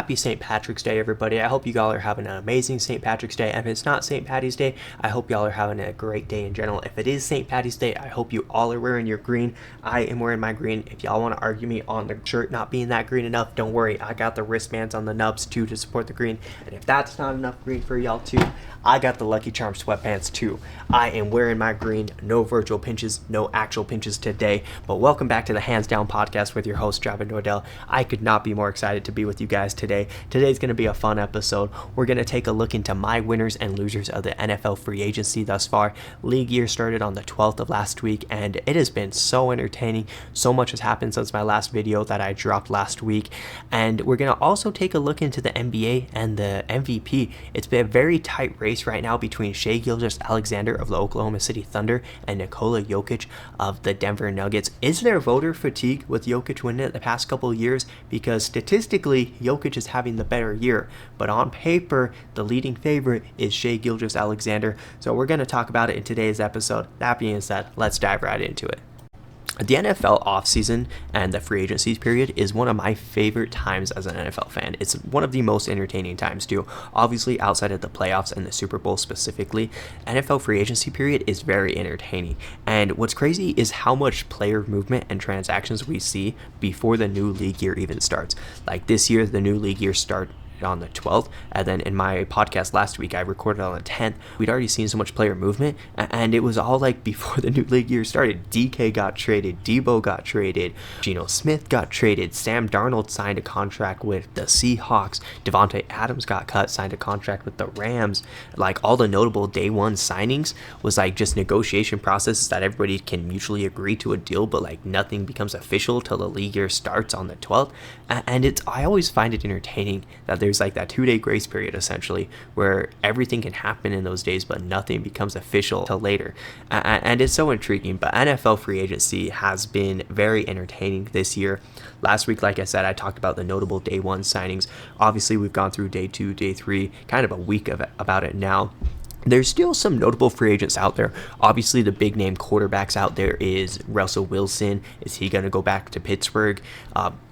happy St. Patrick's Day, everybody. I hope you all are having an amazing St. Patrick's Day. And if it's not St. Patty's Day, I hope y'all are having a great day in general. If it is St. Patty's Day, I hope you all are wearing your green. I am wearing my green. If y'all want to argue me on the shirt not being that green enough, don't worry. I got the wristbands on the nubs too to support the green. And if that's not enough green for y'all too, I got the Lucky Charms sweatpants too. I am wearing my green. No virtual pinches, no actual pinches today. But welcome back to the Hands Down Podcast with your host, Javin Nordell. I could not be more excited to be with you guys today. Today's going to be a fun episode. We're going to take a look into my winners and losers of the NFL free agency thus far. League year started on the 12th of last week, and it has been so entertaining. So much has happened since my last video that I dropped last week. And we're going to also take a look into the NBA and the MVP. It's been a very tight race right now between Shai Gilgeous-Alexander of the Oklahoma City Thunder and Nikola Jokic of the Denver Nuggets. Is there voter fatigue with Jokic winning it the past couple of years? Because statistically, Jokic is having the better year, but on paper, the leading favorite is Shai Gilgeous-Alexander. So we're going to talk about it in today's episode. That being said, let's dive right into it. The NFL offseason and the free agency period is one of my favorite times as an NFL fan. It's one of the most entertaining times too. Obviously, outside of the playoffs and the Super Bowl specifically, NFL free agency period is very entertaining. And what's crazy is how much player movement and transactions we see before the new league year even starts. Like this year, the new league year starts on the 12th, and then in my podcast last week I recorded on the 10th. We'd already seen so much player movement, and it was all like before the new league year started. DK got traded, Debo got traded, Geno Smith got traded, Sam Darnold signed a contract with the Seahawks, Devontae Adams got cut, signed a contract with the Rams. Like all the notable day one signings was like just negotiation processes that everybody can mutually agree to a deal, but like nothing becomes official till the league year starts on the 12th. And I always find it entertaining that there's like that 2-day grace period essentially where everything can happen in those days but nothing becomes official till later, and it's so intriguing. But NFL free agency has been very entertaining this year. Last week, like I said, I talked about the notable day one signings. Obviously we've gone through day 2, day 3, kind of a week of it, about it now. There's still some notable free agents out there. Obviously, the big name quarterbacks out there is Russell Wilson. Is he going to go back to Pittsburgh?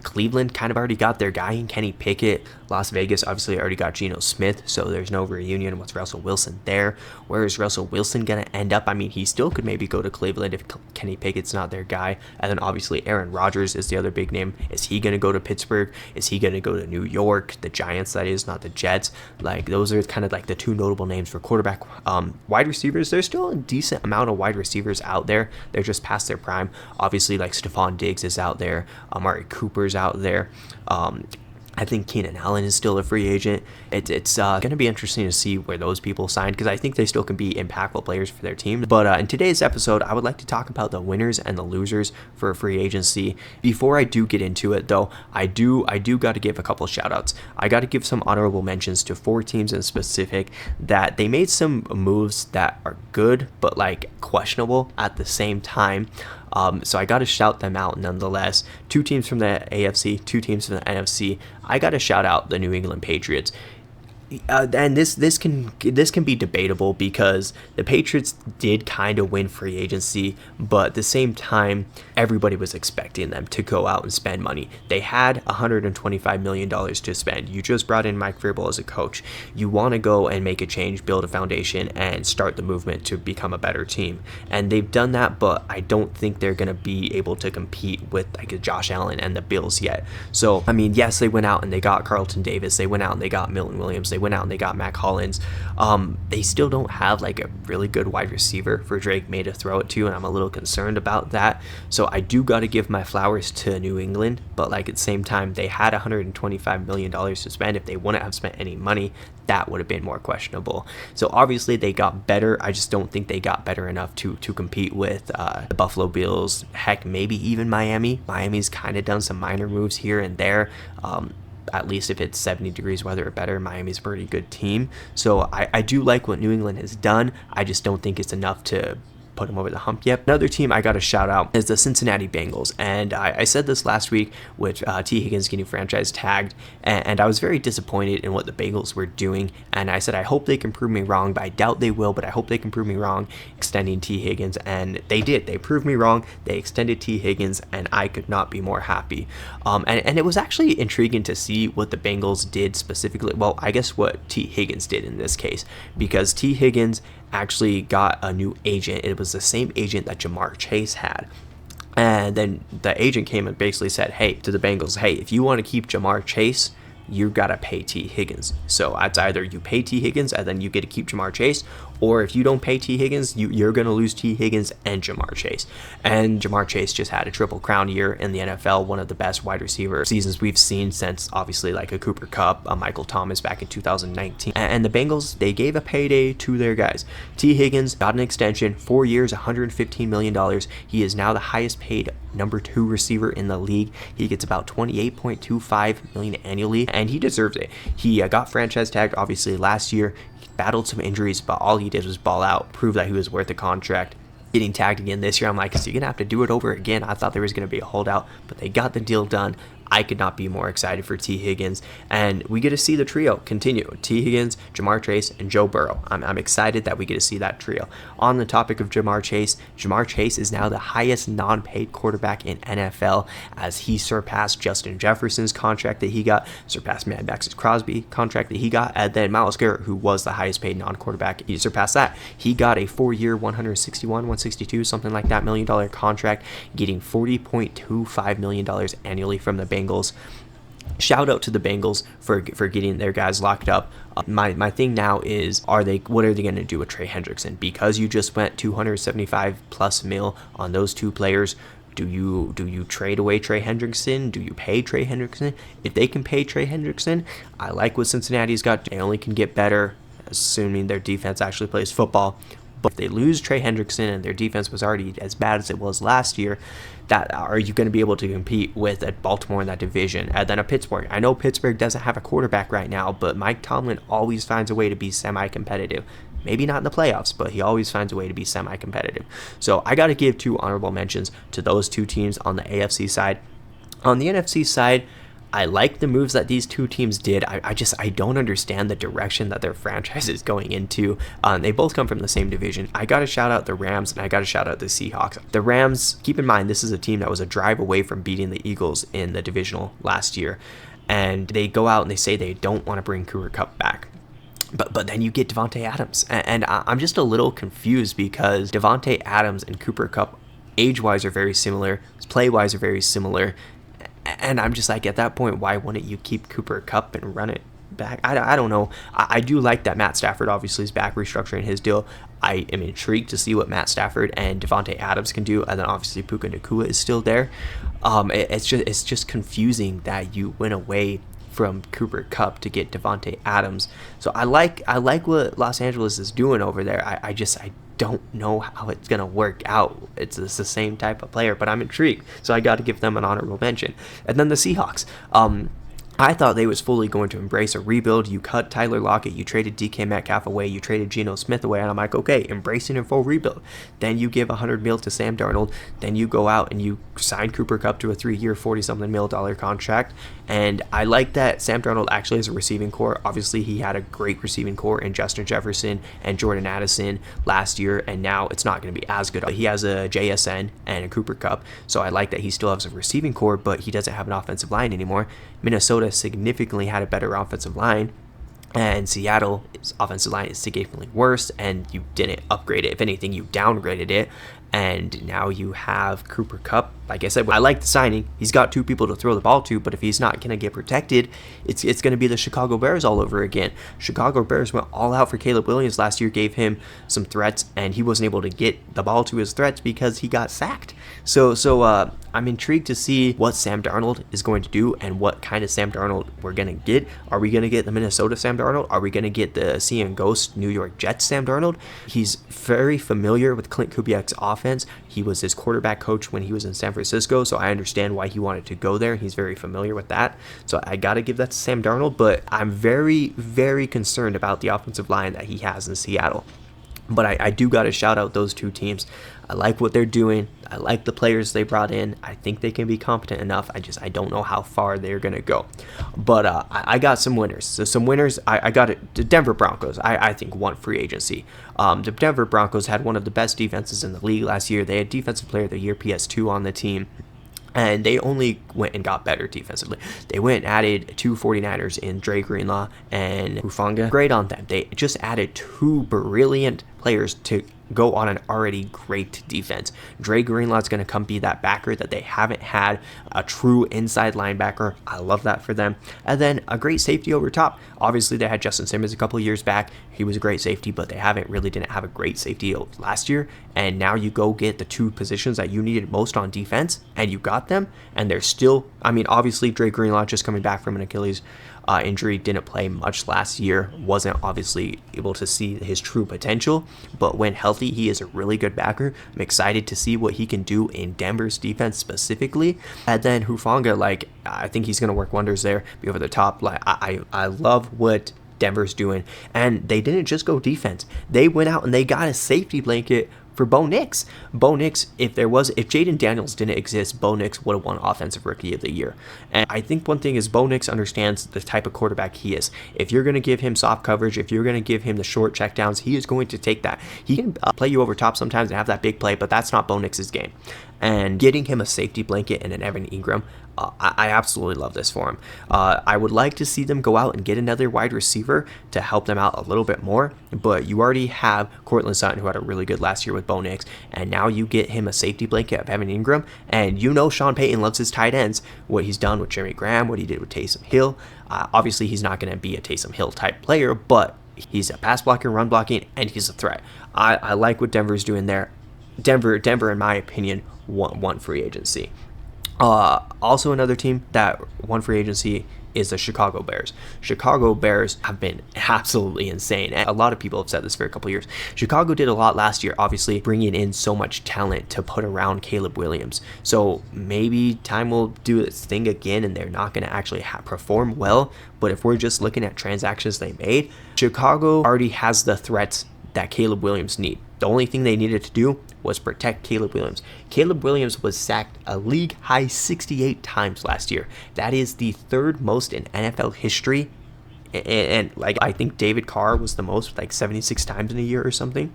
Cleveland kind of already got their guy in Kenny Pickett. Las Vegas obviously already got Geno Smith, so there's no reunion with Russell Wilson there. Where is Russell Wilson going to end up? I mean, he still could maybe go to Cleveland if Kenny Pickett's not their guy. And then obviously Aaron Rodgers is the other big name. Is he going to go to Pittsburgh? Is he going to go to New York? The Giants, that is, not the Jets. Like, those are kind of like the two notable names for quarterback. Wide receivers, there's still a decent amount of wide receivers out there. They're just past their prime. Obviously, like Stephon Diggs is out there. Amari Cooper's out there. I think Keenan Allen is still a free agent. It's going to be interesting to see where those people sign, because I think they still can be impactful players for their team. But in today's episode, I would like to talk about the winners and the losers for free agency. Before I do get into it, though, I do got to give a couple shout outs. I got to give some honorable mentions to 4 teams in specific that they made some moves that are good, but like questionable at the same time. So I got to shout them out nonetheless. 2 teams from the AFC, 2 teams from the NFC. I got to shout out the New England Patriots. And this can be debatable because the Patriots did kind of win free agency, but at the same time, everybody was expecting them to go out and spend money. They had $125 million to spend. You just brought in Mike Vrabel as a coach. You want to go and make a change, build a foundation, and start the movement to become a better team. And they've done that, but I don't think they're going to be able to compete with like Josh Allen and the Bills yet. So, I mean, yes, they went out and they got Carlton Davis. They went out and they got Milton Williams. They went out and they got Mac Hollins. They still don't have like a really good wide receiver for Drake May to throw it to, and I'm a little concerned about that. So I do got to give my flowers to New England, but like at the same time, they had $125 million to spend. If they wouldn't have spent any money, that would have been more questionable. So obviously they got better. I just don't think they got better enough to compete with the Buffalo Bills. Heck, maybe even Miami. Miami's kind of done some minor moves here and there. At least if it's 70 degrees weather or better, Miami's a pretty good team. So I do like what New England has done. I just don't think it's enough to put them over the hump yet. Another team I got to shout out is the Cincinnati Bengals. And I said this last week with T. Higgins getting franchise tagged, and I was very disappointed in what the Bengals were doing. And I said, I hope they can prove me wrong, but I doubt they will, but I hope they can prove me wrong extending T. Higgins. And they did. They proved me wrong. They extended T. Higgins, and I could not be more happy. And it was actually intriguing to see what the Bengals did specifically. Well, I guess what T. Higgins did in this case, because T. Higgins actually got a new agent. It was the same agent that Ja'Marr Chase had. And then the agent came and basically said, hey, to the Bengals, hey, if you want to keep Ja'Marr Chase, you got to pay T. Higgins. So it's either you pay T. Higgins and then you get to keep Ja'Marr Chase, or if you don't pay T. Higgins, you're going to lose T. Higgins and Ja'Marr Chase. And Ja'Marr Chase just had a triple crown year in the NFL, one of the best wide receiver seasons we've seen since obviously like a Cooper Kupp, a Michael Thomas back in 2019. And the Bengals, they gave a payday to their guys. T. Higgins got an extension, 4 years, $115 million. He is now the highest paid number 2 receiver in the league. He gets about $28.25 million annually, and he deserves it. He got franchise tagged obviously last year. He battled some injuries, but all he did was ball out, prove that he was worth the contract. Getting tagged again this year, I'm like, is he gonna have to do it over again? I thought there was gonna be a holdout, but they got the deal done. I could not be more excited for T. Higgins, and we get to see the trio continue. T. Higgins, Ja'Marr Chase, and Joe Burrow. I'm excited that we get to see that trio. On the topic of Ja'Marr Chase is now the highest non-paid quarterback in NFL, as he surpassed Justin Jefferson's contract that he got, surpassed Mad Max's Crosby contract that he got, and then Myles Garrett, who was the highest paid non-quarterback, he surpassed that. He got a 4-year, $162 something like that $1 million contract, getting $40.25 million annually from the Bengals. Shout out to the Bengals for getting their guys locked up. My thing now is, what are they going to do with Trey Hendrickson? Because you just went 275 plus mil on those two players. Do you trade away Trey Hendrickson? Do you pay Trey Hendrickson? If they can pay Trey Hendrickson, I like what Cincinnati's got. They only can get better, assuming their defense actually plays football. But if they lose Trey Hendrickson and their defense was already as bad as it was last year, are you going to be able to compete with a Baltimore in that division? And then a Pittsburgh. I know Pittsburgh doesn't have a quarterback right now, but Mike Tomlin always finds a way to be semi-competitive. Maybe not in the playoffs, but he always finds a way to be semi-competitive. So I got to give 2 honorable mentions to those 2 teams on the AFC side. On the NFC side, I like the moves that these 2 teams did. I don't understand the direction that their franchise is going into. They both come from the same division. I got to shout out the Rams, and I got to shout out the Seahawks. The Rams, keep in mind, this is a team that was a drive away from beating the Eagles in the divisional last year. And they go out and they say they don't want to bring Cooper Kupp back. But then you get Davante Adams. And I'm just a little confused because Davante Adams and Cooper Kupp, age-wise, are very similar. Play-wise, are very similar. And I'm just like, at that point, why wouldn't you keep Cooper Kupp and run it back? I don't know. I do like that Matt Stafford obviously is back restructuring his deal. I am intrigued to see what Matt Stafford and Davante Adams can do. And then obviously Puka Nacua is still there. It's just confusing that you went away from Cooper Kupp to get Davante Adams. So I like what Los Angeles is doing over there. I don't know how it's going to work out. It's the same type of player, but I'm intrigued. So I got to give them an honorable mention. And then the Seahawks. I thought they was fully going to embrace a rebuild. You cut Tyler Lockett, you traded DK Metcalf away, you traded Geno Smith away, and I'm like, okay, embracing a full rebuild. Then you give $100 million to Sam Darnold. Then you go out and you sign Cooper Kupp to a 3-year, $40-something million contract. And I like that Sam Darnold actually has a receiving core. Obviously, he had a great receiving core in Justin Jefferson and Jordan Addison last year, and now it's not going to be as good. He has a JSN and a Cooper Kupp, so I like that he still has a receiving core, but he doesn't have an offensive line anymore. Minnesota significantly had a better offensive line, and Seattle's offensive line is significantly worse, and you didn't upgrade it. If anything, you downgraded it, and now you have Cooper Kupp. Like I said, I like the signing. He's got 2 people to throw the ball to, but if he's not going to get protected, it's going to be the Chicago Bears all over again. Chicago Bears went all out for Caleb Williams last year, gave him some threats, and he wasn't able to get the ball to his threats because he got sacked. So I'm intrigued to see what Sam Darnold is going to do and what kind of Sam Darnold we're going to get. Are we going to get the Minnesota Sam Darnold? Are we going to get the Sea and Ghost New York Jets Sam Darnold? He's very familiar with Clint Kubiak's offense. He was his quarterback coach when he was in San Francisco, so I understand why he wanted to go there. He's very familiar with that. So I got to give that to Sam Darnold, but I'm very, very concerned about the offensive line that he has in Seattle. But I do got to shout out those two teams. I like what they're doing. I like the players they brought in. I think they can be competent enough. I don't know how far they're going to go. But I got some winners. So some winners, I got it. The Denver Broncos, I think, won free agency. The Denver Broncos had one of the best defenses in the league last year. They had Defensive Player of the Year, PS2, on the team. And they only went and got better defensively. They went and added two 49ers in Dre Greenlaw and Hufanga. Great on them. They just added two brilliant players to go on an already great defense. Dre Greenlaw's going to come be that backer that they haven't had, a true inside linebacker. I love that for them. And then a great safety over top. Obviously, they had Justin Simmons a couple years back. He was a great safety, but they didn't have a great safety last year. And now you go get the two positions that you needed most on defense, and you got them, and they're still, obviously, Dre Greenlaw just coming back from an Achilles injury, didn't play much last year, wasn't obviously able to see his true potential, but when healthy, he is a really good backer. I'm excited to see what he can do in Denver's defense specifically. And then Hufanga, I think he's going to work wonders there, be over the top. I love what Denver's doing, and they didn't just go defense. They went out and they got a safety blanket for Bo Nix. Bo Nix, if Jaden Daniels didn't exist, Bo Nix would have won Offensive Rookie of the Year. And I think one thing is Bo Nix understands the type of quarterback he is. If you're going to give him soft coverage, if you're going to give him the short checkdowns, he is going to take that. He can play you over top sometimes and have that big play, but that's not Bo Nix's game. And getting him a safety blanket and an Evan Ingram, I absolutely love this for him. I would like to see them go out and get another wide receiver to help them out a little bit more, but you already have Courtland Sutton, who had a really good last year with Bo Nix, and now you get him a safety blanket of Evan Ingram, and Sean Payton loves his tight ends, what he's done with Jimmy Graham, what he did with Taysom Hill. Obviously, he's not going to be a Taysom Hill type player, but he's a pass blocker, run blocking, and he's a threat. I like what Denver's doing there. Denver, in my opinion, won free agency. Also another team that won free agency is the Chicago Bears. Chicago Bears have been absolutely insane. And a lot of people have said this for a couple years. Chicago did a lot last year, obviously bringing in so much talent to put around Caleb Williams. So maybe time will do its thing again and they're not going to actually perform well. But if we're just looking at transactions they made, Chicago already has the threats that Caleb Williams need. The only thing they needed to do was protect Caleb Williams. Caleb Williams was sacked a league high 68 times last year. That is the third most in NFL history. And I think David Carr was the most, 76 times in a year or something.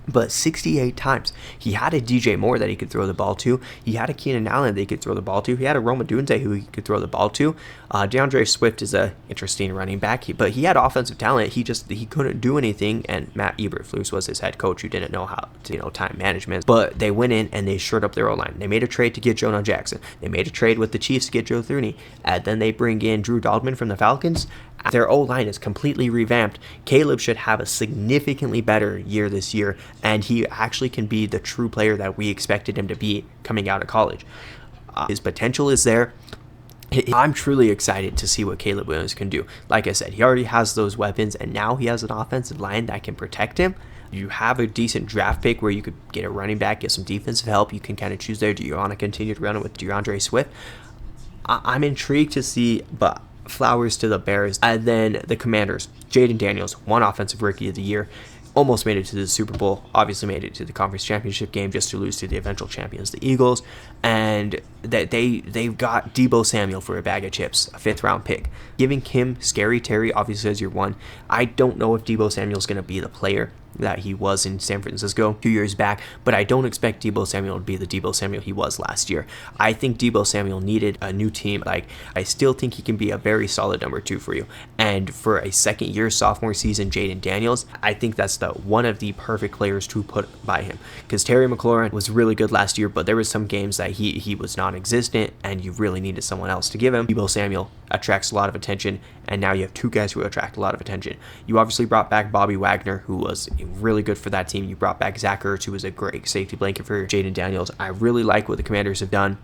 But 68 times. He had a DJ Moore that he could throw the ball to. He had a Keenan Allen that he could throw the ball to. He had a Rome Odunze who he could throw the ball to. DeAndre Swift is a interesting running back, but he had offensive talent. He couldn't do anything. And Matt Eberflus was his head coach, who didn't know how to time management. But they went in and they shored up their O-line. They made a trade to get Jonah Jackson. They made a trade with the Chiefs to get Joe Thuney. And then they bring in Drew Dalman from the Falcons. Their O-line is completely revamped. Caleb should have a significantly better year this year, and he actually can be the true player that we expected him to be coming out of college. His potential is there. I'm truly excited to see what Caleb Williams can do. Like I said, he already has those weapons, and now he has an offensive line that can protect him. You have a decent draft pick where you could get a running back, get some defensive help. You can kind of choose there. Do you want to continue to run it with DeAndre Swift? I'm intrigued to see, but flowers to the Bears. And then the Commanders, Jaden Daniels, won Offensive Rookie of the Year, almost made it to the Super Bowl, obviously made it to the conference championship game just to lose to the eventual champions, the Eagles. And that they've got Deebo Samuel for a bag of chips, a 5th round pick. Giving him Scary Terry obviously as your one. I don't know if Deebo Samuel's going to be the player that he was in San Francisco 2 years back, but I don't expect Deebo Samuel to be the Deebo Samuel he was last year. I think Deebo Samuel needed a new team. I still think he can be a very solid number 2 for you. And for a second year sophomore season Jaden Daniels, I think that's one of the perfect players to put by him. Because Terry McLaurin was really good last year, but there were some games that he was non-existent and you really needed someone else to give him. Deebo Samuel attracts a lot of attention, and now you have 2 guys who attract a lot of attention. You obviously brought back Bobby Wagner, who was really good for that team. You brought back Zach Ertz, who was a great safety blanket for Jaden Daniels. I really like what the Commanders have done.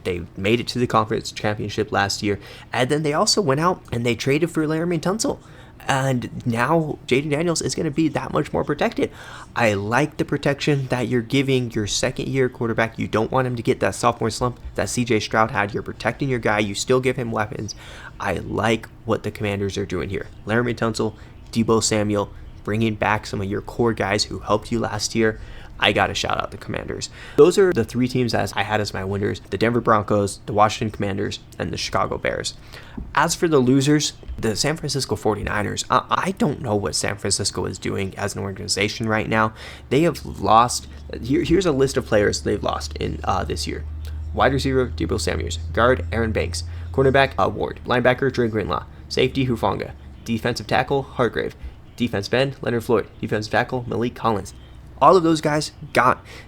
They made it to the conference championship last year, and then they also went out and they traded for Laremy Tunsil. And now Jaden Daniels is going to be that much more protected. I like the protection that you're giving your second-year quarterback. You don't want him to get that sophomore slump that C.J. Stroud had. You're protecting your guy. You still give him weapons. I like what the Commanders are doing here. Laremy Tunsil, Deebo Samuel, bringing back some of your core guys who helped you last year, I gotta shout out the Commanders. Those are the 3 teams as I had as my winners: the Denver Broncos, the Washington Commanders, and the Chicago Bears. As for the losers, the San Francisco 49ers, I don't know what San Francisco is doing as an organization right now. They have lost, here's a list of players they've lost in this year. Wide receiver, Deebo Samuels. Guard, Aaron Banks. Cornerback, Ward. Linebacker, Dre Greenlaw. Safety, Hufanga. Defensive tackle, Hargrave. Defensive end, Leonard Floyd. Defensive tackle, Malik Collins. All of those guys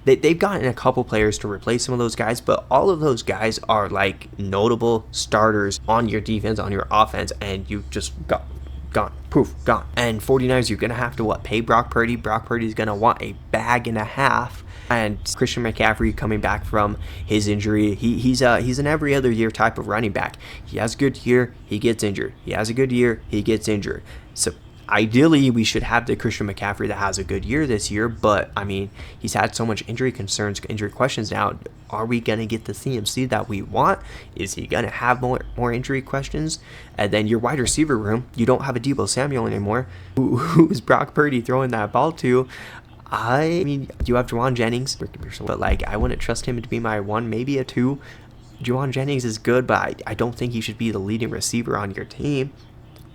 they've gotten a couple players to replace some of those guys, but all of those guys are like notable starters on your defense, on your offense, and you just gone, poof, gone. And 49ers, you're going to have to pay Brock Purdy. Brock Purdy's going to want a bag and a half. And Christian McCaffrey coming back from his injury, he's an every other year type of running back. He has a good year, he gets injured. He has a good year, he gets injured. So ideally, we should have the Christian McCaffrey that has a good year this year, but I mean, he's had so much injury concerns, injury questions now. Are we going to get the CMC that we want? Is he going to have more injury questions? And then your wide receiver room, you don't have a Deebo Samuel anymore. Who's Brock Purdy throwing that ball to? I mean, you have Juwan Jennings, but like, I wouldn't trust him to be my 1, maybe a 2. Juwan Jennings is good, but I don't think he should be the leading receiver on your team.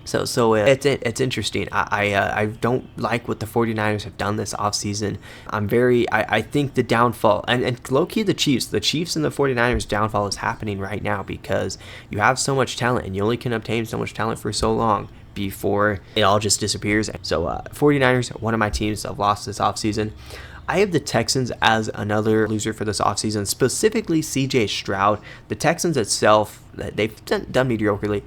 So it's interesting. I don't like what the 49ers have done this offseason. I think the downfall, and low-key the Chiefs and the 49ers downfall is happening right now because you have so much talent and you only can obtain so much talent for so long before it all just disappears. So 49ers, one of my teams I've lost this offseason. I have the Texans as another loser for this offseason, specifically CJ Stroud. The Texans itself, they've done mediocrely.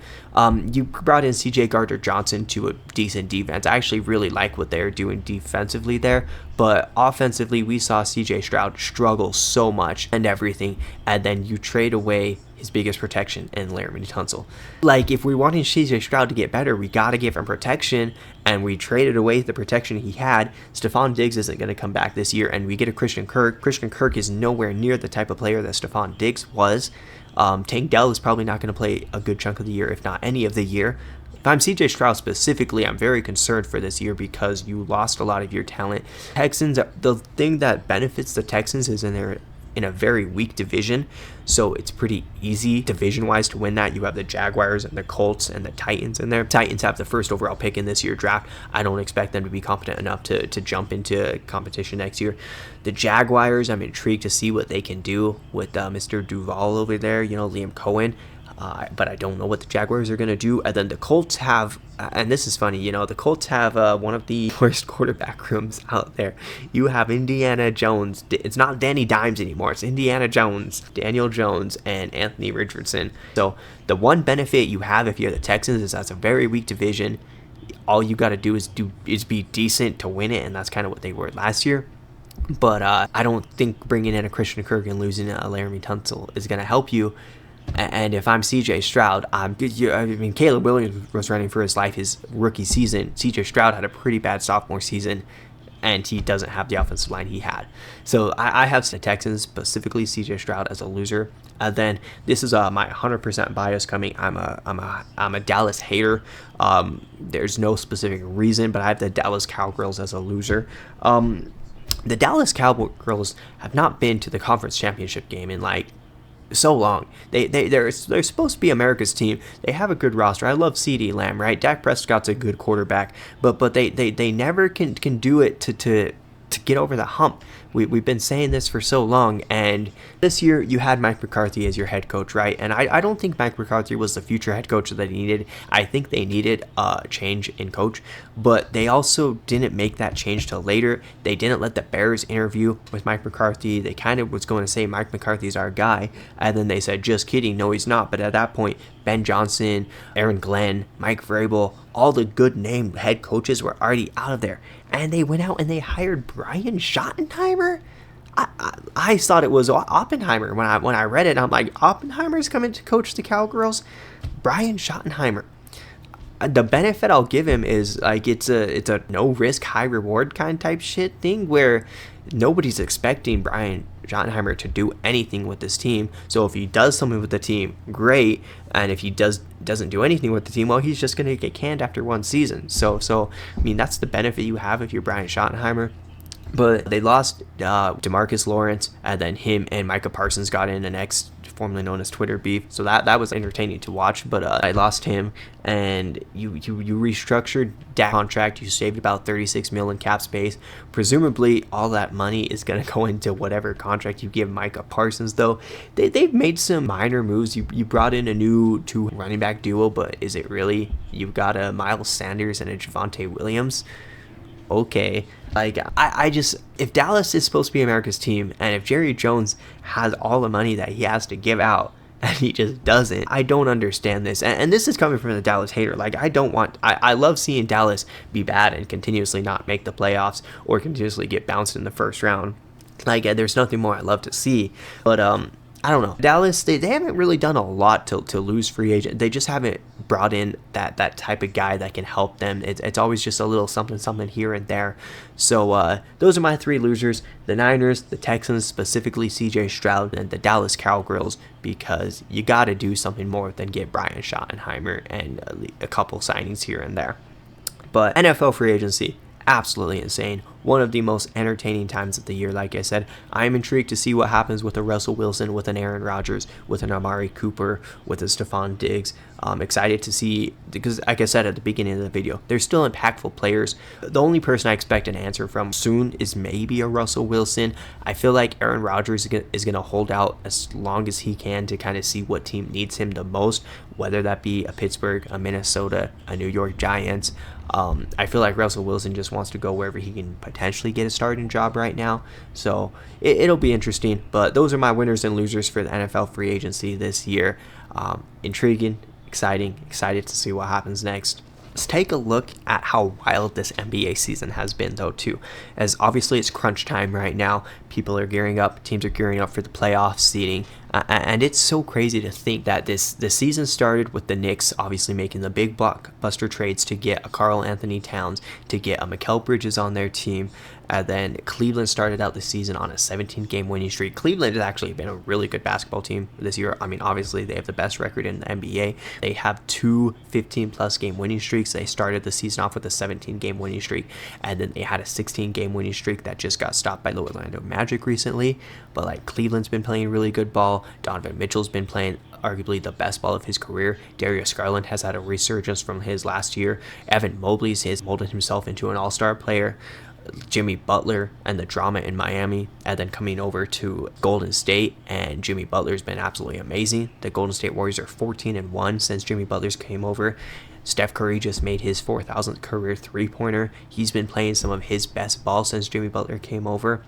You brought in CJ Gardner-Johnson to a decent defense. I actually really like what they're doing defensively there, but offensively, we saw CJ Stroud struggle so much and everything, and then you trade away his biggest protection in Laremy Tunsil. Like, if we wanted CJ Stroud to get better, we got to give him protection, and we traded away the protection he had. Stephon Diggs isn't going to come back this year, and we get a Christian Kirk. Christian Kirk is nowhere near the type of player that Stephon Diggs was. Tank Dell is probably not going to play a good chunk of the year, if not any of the year. If I'm CJ Stroud specifically, I'm very concerned for this year because you lost a lot of your talent. Texans, the thing that benefits the Texans is in a very weak division, so it's pretty easy division-wise to win that. You have the Jaguars and the Colts and the Titans in there. Titans have the first overall pick in this year's draft. I don't expect them to be competent enough to jump into competition next year. The Jaguars, I'm intrigued to see what they can do with Mr. Duval over there, Liam Cohen. But I don't know what the Jaguars are going to do. And then the Colts have, and this is funny, the Colts have one of the worst quarterback rooms out there. You have Indiana Jones. It's not Danny Dimes anymore. It's Indiana Jones, Daniel Jones, and Anthony Richardson. So the one benefit you have if you're the Texans is that's a very weak division. All you got to do is be decent to win it, and that's kind of what they were last year. But I don't think bringing in a Christian Kirk and losing a Laremy Tunsil is going to help you. And if I'm CJ Stroud, Caleb Williams was running for his life his rookie season. CJ Stroud had a pretty bad sophomore season, and he doesn't have the offensive line he had. So I have the Texans, specifically CJ Stroud, as a loser. Then this is my 100% bias coming. I'm a Dallas hater. There's no specific reason, but I have the Dallas Cowgirls as a loser. The Dallas Cowgirls have not been to the conference championship game in so long. They're supposed to be America's team. They have a good roster. I love CeeDee Lamb, right? Dak Prescott's a good quarterback, but they never can do it to get over the hump. We've been saying this for so long, and this year you had Mike McCarthy as your head coach, right? And I don't think Mike McCarthy was the future head coach that he needed. I think they needed a change in coach, but they also didn't make that change till later. They didn't let the Bears interview with Mike McCarthy. They kind of was going to say Mike McCarthy's our guy, and then they said, just kidding, no he's not. But at that point, Ben Johnson, Aaron Glenn, Mike Vrabel, all the good named head coaches were already out of there. And they went out and they hired Brian Schottenheimer. I thought it was Oppenheimer. When I read it, I'm like, Oppenheimer's coming to coach the Cowgirls? Brian Schottenheimer. The benefit I'll give him is it's a no risk, high reward kind of type shit thing where nobody's expecting Brian Schottenheimer to do anything with this team. So if he does something with the team, great. And if he doesn't do anything with the team, well, he's just going to get canned after one season. So I mean, that's the benefit you have if you're Brian Schottenheimer. But they lost DeMarcus Lawrence, and then him and Micah Parsons got in the next, formerly known as Twitter beef. So that was entertaining to watch. But I lost him, and you restructured that contract. You saved about $36 million cap space. Presumably, all that money is going to go into whatever contract you give Micah Parsons. Though they've made some minor moves. You brought in a new 2 running back duo, but is it really? You've got a Miles Sanders and a Javonte Williams. Okay. Like, I just, if Dallas is supposed to be America's team, and if Jerry Jones has all the money that he has to give out, and he just doesn't, I don't understand this. And this is coming from the Dallas hater. Like, I love seeing Dallas be bad and continuously not make the playoffs, or continuously get bounced in the first round. Like, there's nothing more I love to see. But, I don't know. Dallas, they haven't really done a lot to lose free agent. They just haven't brought in that type of guy that can help them. It's always just a little something here and there. So those are my 3 losers: the Niners, the Texans, specifically CJ Stroud, and the Dallas Cowgirls, because you got to do something more than get Brian Schottenheimer and a couple signings here and there. But NFL free agency, absolutely insane. One of the most entertaining times of the year. Like I said, I am intrigued to see what happens with a Russell Wilson, with an Aaron Rodgers, with an Amari Cooper, with a Stephon Diggs. I'm excited to see, because like I said at the beginning of the video, they're still impactful players. The only person I expect an answer from soon is maybe a Russell Wilson. I feel like Aaron Rodgers is going to hold out as long as he can to kind of see what team needs him the most, whether that be a Pittsburgh, a Minnesota, a New York Giants. I feel like Russell Wilson just wants to go wherever he can potentially get a starting job right now. So it'll be interesting. But those are my winners and losers for the NFL free agency this year. Intriguing, excited to see what happens next. Let's take a look at how wild this NBA season has been, though, too. As obviously it's crunch time right now. People are gearing up. Teams are gearing up for the playoff seeding. And it's so crazy to think that the season started with the Knicks obviously making the big blockbuster trades to get a Karl Anthony Towns, to get a Mikal Bridges on their team. And then Cleveland started out the season on a 17-game winning streak. Cleveland has actually been a really good basketball team this year. I mean, obviously they have the best record in the NBA. They have 2 15-plus game winning streaks. They started the season off with a 17-game winning streak, and then they had a 16-game winning streak that just got stopped by the Orlando Magic recently. But like, Cleveland's been playing really good ball. Donovan Mitchell's been playing arguably the best ball of his career. Darius Garland has had a resurgence from his last year. Evan Mobley has molded himself into an all-star player. Jimmy Butler and the drama in Miami, and then coming over to Golden State, and Jimmy Butler's been absolutely amazing. The Golden State Warriors are 14-1 since Jimmy Butler's came over. Steph Curry just made his 4,000th career three-pointer. He's been playing some of his best ball since Jimmy Butler came over.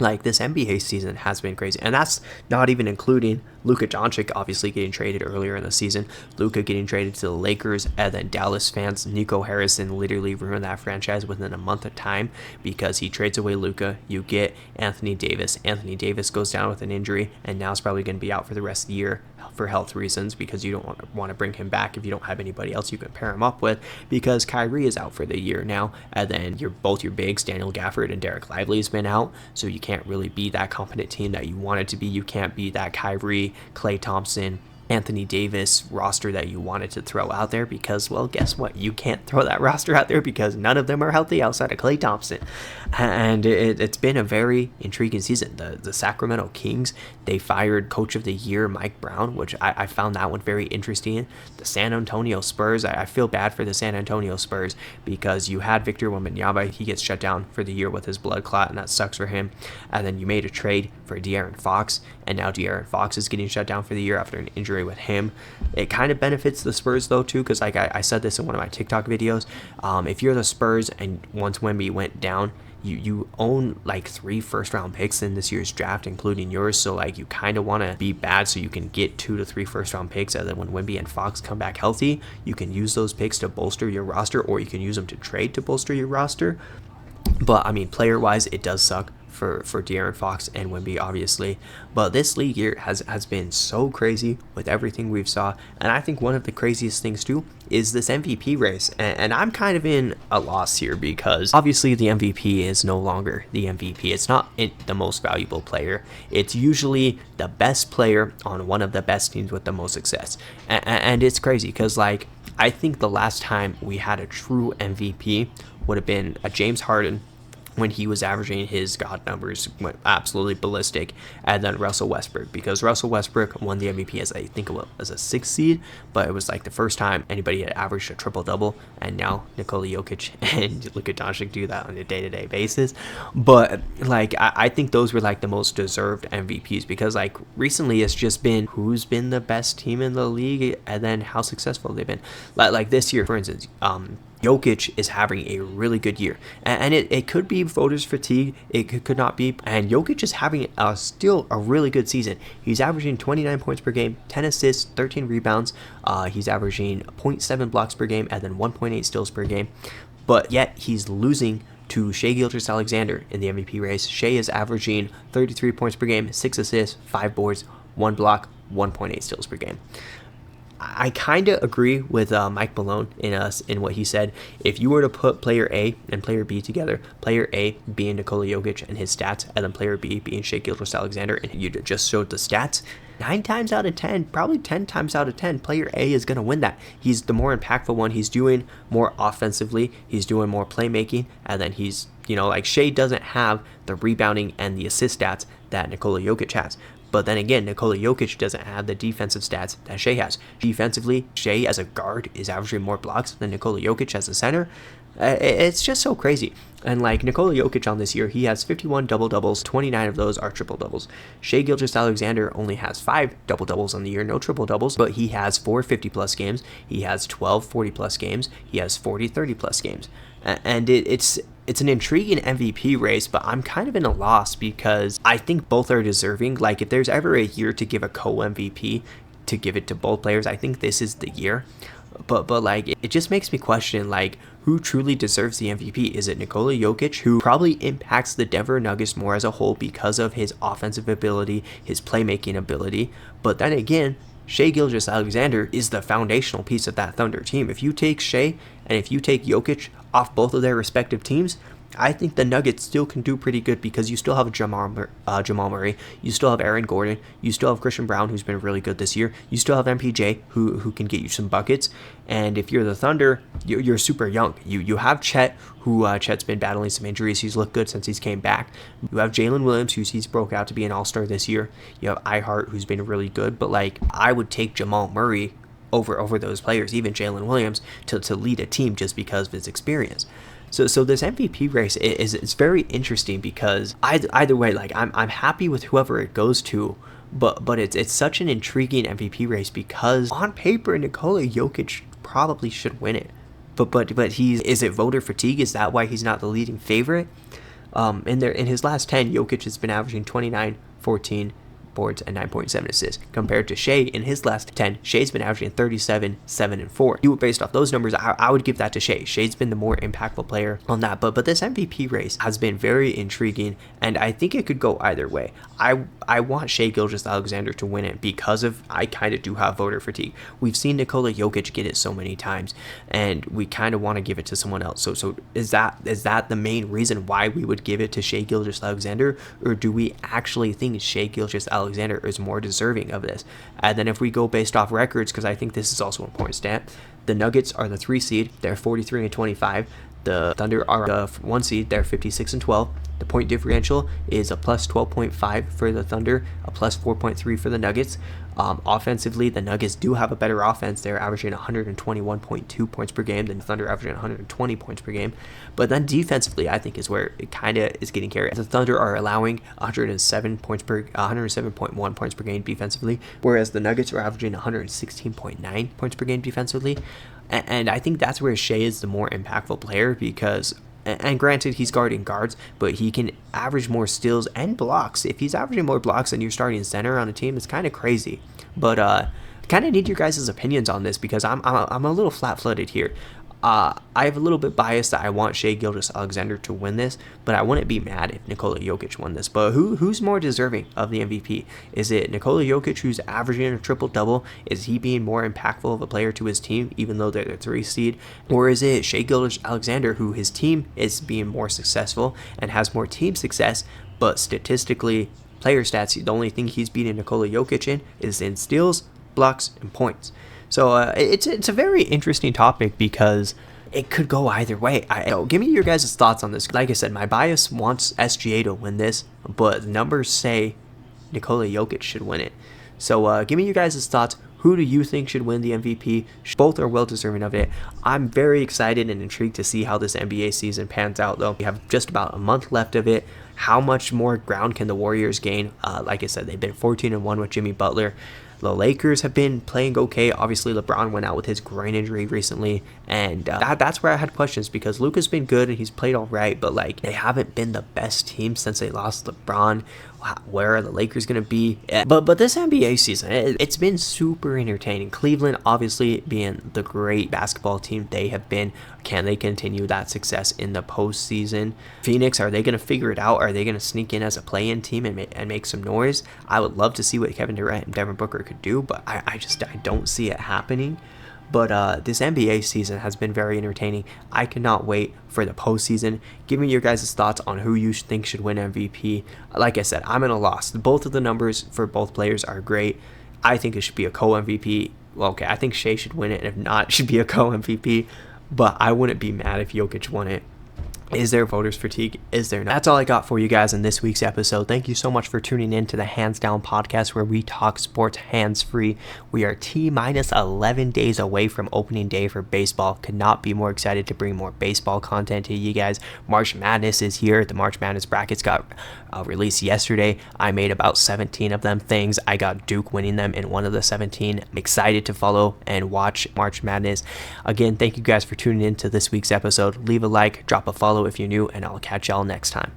Like, this NBA season has been crazy, and that's not even including Luka Doncic obviously getting traded earlier in the season, Luka getting traded to the Lakers, and then Dallas fans, Nico Harrison literally ruined that franchise within a month of time because he trades away Luka. You get Anthony Davis. Anthony Davis goes down with an injury, and now is probably going to be out for the rest of the year for health reasons, because you don't want to bring him back if you don't have anybody else you can pair him up with, because Kyrie is out for the year now, and then both your bigs, Daniel Gafford and Derek Lively, has been out, so you can't really be that competent team that you wanted to be. You can't be that Kyrie, Klay Thompson, Anthony Davis roster that you wanted to throw out there, because, well, guess what? You can't throw that roster out there because none of them are healthy outside of Klay Thompson. And it's been a very intriguing season. The Sacramento Kings, they fired Coach of the Year Mike Brown, which I found that one very interesting. The San Antonio Spurs, I feel bad for the San Antonio Spurs because you had Victor Wembanyama. He gets shut down for the year with his blood clot, and that sucks for him. And then you made a trade for De'Aaron Fox, and now De'Aaron Fox is getting shut down for the year after an injury with him. It kind of benefits the Spurs, though, too, because like I said this in one of my TikTok videos. If you're the Spurs and once Wemby went down, you own like 3 first-round picks in this year's draft, including yours. So like, you kind of want to be bad so you can get 2 to 3 first-round picks, and then when Wemby and Fox come back healthy, you can use those picks to bolster your roster, or you can use them to trade to bolster your roster. But I mean, player-wise, it does suck for De'Aaron Fox and Wemby, obviously. But this league year has been so crazy with everything we've saw. And I think one of the craziest things too is this MVP race. And I'm kind of in a loss here because obviously the MVP is no longer the MVP. It's not the most valuable player. It's usually the best player on one of the best teams with the most success. And it's crazy because, like, I think the last time we had a true MVP would have been a James Harden when he was averaging his god numbers, went absolutely ballistic, and then Russell Westbrook, because Russell Westbrook won the MVP as, I think, as a 6th seed, but it was like the first time anybody had averaged a triple-double, and now Nikola Jokic and Luka Doncic do that on a day-to-day basis. But like, I think those were like the most deserved MVPs, because like recently it's just been who's been the best team in the league and then how successful they've been. Like this year, for instance, Jokic is having a really good year, and it could be voters fatigue, it could not be, and Jokic is having still a really good season. He's averaging 29 points per game, 10 assists, 13 rebounds, he's averaging 0.7 blocks per game, and then 1.8 steals per game, but yet he's losing to Shai Gilgeous-Alexander in the MVP race. Shai is averaging 33 points per game, 6 assists, 5 boards, 1 block, 1.8 steals per game. I kind of agree with Mike Malone in what he said. If you were to put player A and player B together, player A being Nikola Jokic and his stats, and then player B being Shai Gilgeous-Alexander, and you just showed the stats, 9 times out of 10, probably 10 times out of 10, player A is going to win that. He's the more impactful one. He's doing more offensively. He's doing more playmaking. And then he's, like Shai doesn't have the rebounding and the assist stats that Nikola Jokic has. But then again, Nikola Jokic doesn't have the defensive stats that Shai has. Defensively, Shai as a guard is averaging more blocks than Nikola Jokic as a center. It's just so crazy. And like Nikola Jokic on this year, he has 51 double-doubles, 29 of those are triple-doubles. Shai Gilgeous-Alexander only has 5 double-doubles on the year, no triple-doubles, but he has 4 50-plus games, he has 12 40-plus games, he has 40 30-plus games. And it's an intriguing MVP race, but I'm kind of in a loss because I think both are deserving. Like, if there's ever a year to give a co-MVP, to give it to both players, I think this is the year. But like, it just makes me question, like, who truly deserves the MVP? Is it Nikola Jokic, who probably impacts the Denver Nuggets more as a whole because of his offensive ability, his playmaking ability? But then again, Shai Gilgeous-Alexander is the foundational piece of that Thunder team. If you take Shai and if you take Jokic off both of their respective teams, I think the Nuggets still can do pretty good because you still have Jamal Murray, you still have Aaron Gordon, you still have Christian Brown, who's been really good this year, you still have MPJ, who can get you some buckets, and if you're the Thunder, you're super young. You have Chet, Chet's been battling some injuries, he's looked good since he's came back. You have Jalen Williams, he's broke out to be an all-star this year. You have Ihart, who's been really good, but like, I would take Jamal Murray over those players, even Jalen Williams, to lead a team just because of his experience. So this MVP race is very interesting because either way, like I'm happy with whoever it goes to, but it's such an intriguing MVP race because on paper Nikola Jokic probably should win it, but is it voter fatigue? Is that why he's not the leading favorite? In his last 10, Jokic has been averaging 29, 14. boards and 9.7 assists. Compared to Shai in his last 10, Shai's been averaging 37, 7, and 4. Based off those numbers, I would give that to Shai. Shai's been the more impactful player on that. But this MVP race has been very intriguing, and I think it could go either way. I want Shai Gilgeous-Alexander to win it because I kind of do have voter fatigue. We've seen Nikola Jokic get it so many times, and we kind of want to give it to someone else. So is that the main reason why we would give it to Shai Gilgeous-Alexander, or do we actually think Shai Gilgeous-Alexander is more deserving of this? And then if we go based off records, because I think this is also an important stat, the Nuggets are the 3 seed, they're 43 and 25. The Thunder are the 1 seed, they're 56 and 12. The point differential is a plus 12.5 for the Thunder, a plus 4.3 for the Nuggets. Offensively, the Nuggets do have a better offense. They're averaging 121.2 points per game. The Thunder averaging 120 points per game. But then defensively, I think is where it kind of is getting carried. The Thunder are allowing 107.1 points per game defensively, whereas the Nuggets are averaging 116.9 points per game defensively. And I think that's where Shai is the more impactful player because, and granted, he's guarding guards, but he can average more steals and blocks. If he's averaging more blocks than your starting center on a team, it's kind of crazy. But kind of need your guys' opinions on this because I'm a little flat-footed here. I have a little bit biased that I want Shai Gilgeous-Alexander to win this, but I wouldn't be mad if Nikola Jokic won this. But who's more deserving of the MVP? Is it Nikola Jokic, who's averaging a triple-double? Is he being more impactful of a player to his team, even though they're the 3 seed? Or is it Shai Gilgeous-Alexander, who his team is being more successful and has more team success, but statistically, player stats, the only thing he's beating Nikola Jokic in is in steals, blocks, and points. So it's a very interesting topic because it could go either way. Give me your guys' thoughts on this. Like I said, my bias wants SGA to win this, but the numbers say Nikola Jokic should win it. So give me your guys' thoughts. Who do you think should win the MVP? Both are well deserving of it. I'm very excited and intrigued to see how this NBA season pans out, though. We have just about a month left of it. How much more ground can the Warriors gain? Like I said, they've been 14-1 with Jimmy Butler. The Lakers have been playing okay. Obviously, LeBron went out with his groin injury recently, and that's where I had questions because Luka's been good and he's played all right, but like they haven't been the best team since they lost LeBron. Where are the Lakers going to be? But this NBA season, it's been super entertaining. Cleveland, obviously, being the great basketball team they have been. Can they continue that success in the postseason? Phoenix, are they going to figure it out? Are they going to sneak in as a play-in team and make some noise? I would love to see what Kevin Durant and Devin Booker could do, but I don't see it happening. But this NBA season has been very entertaining. I cannot wait for the postseason. Give me your guys' thoughts on who you think should win MVP. Like I said, I'm in a loss. Both of the numbers for both players are great. I think it should be a co-MVP. Well, okay, I think Shai should win it, and if not, it should be a co-MVP. But I wouldn't be mad if Jokic won it. Is there voters fatigue? Is there not? That's all I got for you guys in this week's episode. Thank you so much for tuning in to the Hands Down podcast where we talk sports hands-free. We are T-minus 11 days away from opening day for baseball. Could not be more excited to bring more baseball content to you guys. March Madness is here. The March Madness brackets got released yesterday. I made about 17 of them things. I got Duke winning them in one of the 17. I'm excited to follow and watch March Madness. Again, thank you guys for tuning in to this week's episode. Leave a like, drop a follow if you're new, and I'll catch y'all next time.